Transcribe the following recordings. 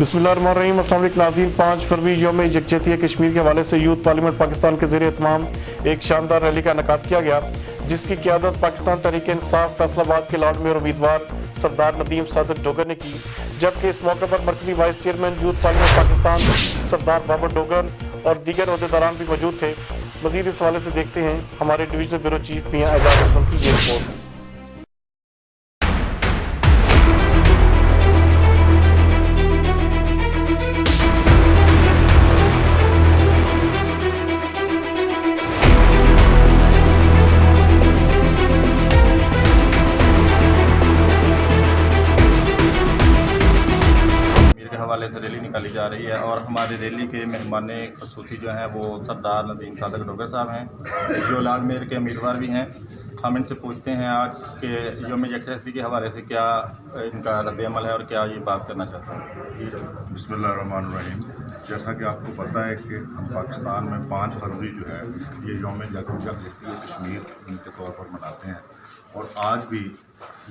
बिस्मिल्लाहिर्रहमानिर्रहीम। अस्सलाम वालेकुम नाज़रीन, 5 फरवरी यौम यकजहती कश्मीर के हवाले से यूथ पार्लियामेंट पाकिस्तान के ज़ेर एहतमाम एक शानदार रैली का इनेकाद किया गया, जिसकी क़यादत पाकिस्तान तहरीक-ए-इंसाफ फैसलाबाद के लॉर्ड मेयर उम्मीदवार सरदार नदीम सादिक डोगर ने की। जबकि इस मौके पर मरकजी vice chairman youth parliament Pakistan Sardar Babar Dogar और दीगर अहदेदारान भी मौजूद थे। मज़ीद इस हवाले से देखते हैं हमारे डिवीजनल ब्यूरो चीफ मियां एजाज असलम की ये रिपोर्ट। हवाले से रैली निकाली जा रही है और हमारी रैली के मेहमान खसूसी जो हैं वो सरदार नदीम सादिक डोगर साहब हैं, जो लॉर्ड मेयर के उम्मीदवार भी हैं। हम इनसे पूछते हैं आज के यौम यकजहती के हवाले से क्या इनका रद्द-ए-अमल है और क्या ये बात करना चाहते हैं। बिस्मिल्लाहिर्रहमानिर्रहीम। जैसा कि आपको पता है कि हम पाकिस्तान में 5 फरवरी जो है ये यौम यकजहती कश्मीर के तौर पर मनाते हैं और आज भी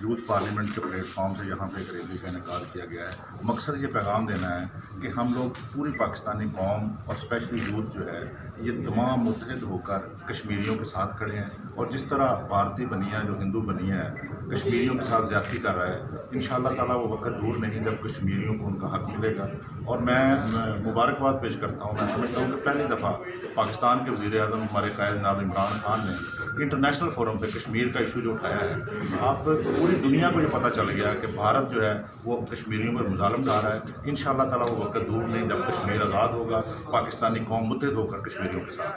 यूथ पार्लियामेंट के प्लेटफॉर्म से यहाँ पे एक रैली का इनेकाद किया गया है। मकसद ये पैगाम देना है कि हम लोग पूरी पाकिस्तानी कौम और स्पेशली यूथ जो है ये तमाम मुत्तहिद होकर कश्मीरियों के साथ खड़े हैं और जिस तरह भारतीय बनिया जो हिंदू बनिया है कश्मीरियों के साथ ज़्यादती कर रहा है, इंशाअल्लाह ताला वो वक्त दूर नहीं जब कश्मीरियों को उनका हक़ मिलेगा। और मैं मुबारकबाद पेश करता हूँ। मैं समझता हूँ कि पहली दफ़ा पाकिस्तान के वज़ीर-ए-आज़म हमारे कायद जनाब इमरान खान ने इंटरनेशनल फोरम पे कश्मीर का इशू जो उठाया है, आप पूरी दुनिया को ये पता चल गया कि भारत जो है वो कश्मीरियों पर मुज़ालम डाल रहा है। इंशाअल्लाह ताला वो वक्त दूर नहीं जब कश्मीर आज़ाद होगा, पाकिस्तानी कौम मुत्तहिद होकर कश्मीरियों के साथ।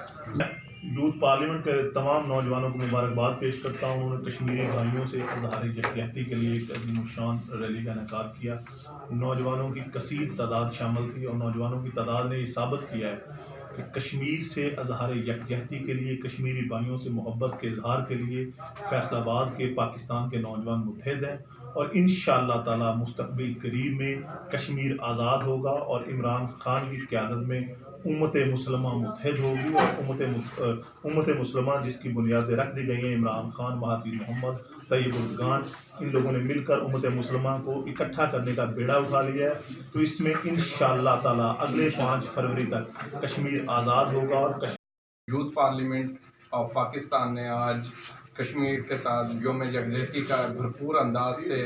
यूथ पार्लियामेंट के तमाम नौजवानों को मुबारकबाद पेश करता हूँ। उन्होंने कश्मीरी भाइयों से इज़हार यकजहती के लिए एक अज़ीम शान रैली का इनेकाद किया। नौजवानों की कसीर तादाद शामिल थी और नौजवानों की तादाद ने ये साबित किया है कि कश्मीर से इज़हार यकजहती के लिए, कश्मीरी भाइयों से मोहब्बत के इजहार के लिए फैसलाबाद के पाकिस्तान के नौजवान मुत्तहिद हैं और इंशाअल्लाह ताला मुस्तक़बिल करीब में कश्मीर आज़ाद होगा और इमरान खान की क़यादत में उम्मत मुसलमा मुत्तहिद होगी और उम्मत मुसलमा जिसकी बुनियादें रख दी गई हैं, इमरान खान, महातीर मोहम्मद, तैयब उर्दगान, इन लोगों ने मिलकर उम्मत मुसलमा को इकट्ठा करने का बेड़ा उठा लिया है। तो इसमें इंशाअल्लाह ताला अगले 5 फरवरी तक कश्मीर आज़ाद होगा। और यूथ पार्लियामेंट ऑफ पाकिस्तान ने आज कश्मीर के साथ यौम यकजहती का भरपूर अंदाज से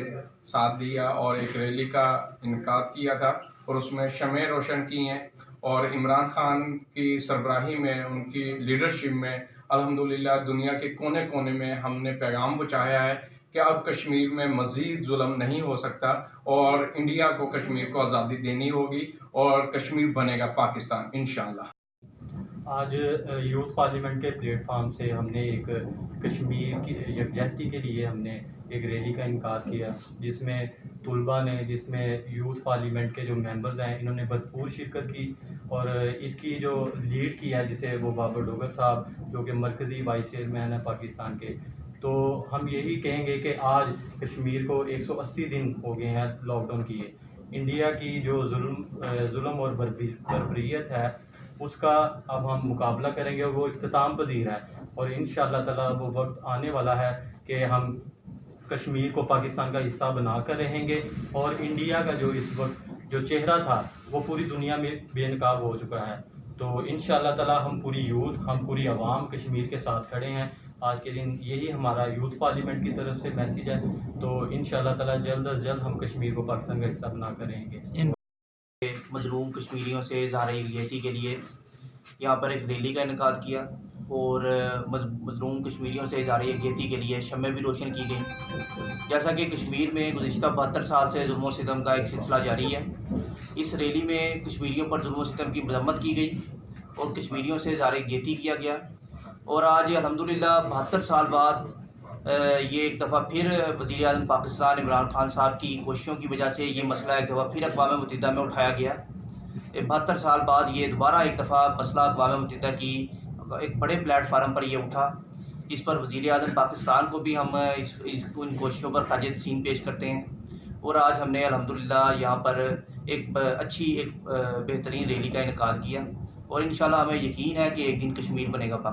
साथ दिया और एक रैली का इनेकाद किया था और उसमें शमें रोशन की हैं और इमरान खान की सरबराही में, उनकी लीडरशिप में अल्हम्दुलिल्लाह दुनिया के कोने कोने में हमने पैगाम पहुँचाया है कि अब कश्मीर में मज़ीद जुल्म नहीं हो सकता और इंडिया को कश्मीर को आज़ादी देनी होगी और कश्मीर बनेगा पाकिस्तान इंशाअल्लाह। आज यूथ पार्लियामेंट के प्लेटफार्म से हमने एक कश्मीर की यकजहती के लिए हमने एक रैली का इनेकाद किया, जिसमें तुलबा ने, जिसमें यूथ पार्लियामेंट के जो मेंबर्स हैं इन्होंने भरपूर शिरकत की और इसकी जो लीड किया जिसे वो बाबर डोगर साहब जो कि मरकज़ी वाइस चेयरमैन है पाकिस्तान के। तो हम यही कहेंगे कि आज कश्मीर को 180 दिन हो गए हैं लॉकडाउन किए। इंडिया की जो जुल्म और बर्बरियत है उसका अब हम मुकाबला करेंगे और वो इख्तिताम पजीर है और इंशाअल्लाह ताला वो वक्त आने वाला है कि हम कश्मीर को पाकिस्तान का हिस्सा बनाकर रहेंगे और इंडिया का जो इस वक्त जो चेहरा था वो पूरी दुनिया में बेनकाब हो चुका है। तो इंशाअल्लाह ताला हम पूरी यूथ, हम पूरी आवाम कश्मीर के साथ खड़े हैं। आज के दिन यही हमारा यूथ पार्लियामेंट की तरफ से मैसेज है। तो इंशाअल्लाह ताला जल्द अज जल्द हम कश्मीर को पाकिस्तान का हिस्सा बना कर रहेंगे। मजलूम कश्मीरियों से इज़हार यकजहती के लिए यहाँ पर एक रैली का इनेकाद किया और मजलूम कश्मीरियों से इज़हार यकजहती के लिए शमें भी रोशन की गई। जैसा कि कश्मीर में गुज़िश्ता 72 साल से जुल्म सितम का एक सिलसिला जारी है, इस रैली में कश्मीरियों पर जुल्म सितम की मज़म्मत की गई और कश्मीरियों से इज़हार यकजहती किया गया। और आज अल्हम्दुलिल्लाह 72 साल बाद ये एक दफ़ा फिर वज़ीर-ए-आज़म पाकिस्तान इमरान खान साहब की कोशिशों की वजह से ये मसला एक दफ़ा फिर अक़वाम मुत्तहिदा में उठाया गया। 72 साल बाद ये दोबारा एक दफ़ा मसला अक़वाम मुत्तहिदा की एक बड़े प्लेटफार्म पर ये उठा, जिस पर वज़ीर-ए-आज़म पाकिस्तान को भी हम इन कोशिशों पर ख़ारिज तहसीन पेश करते हैं। और आज हमने अल्हम्दुलिल्लाह यहाँ पर एक अच्छी एक बेहतरीन रैली का इनेकाद किया اور انشاءاللہ ہمیں یقین ہے کہ ایک دن کشمیر بنے گا پاکستان۔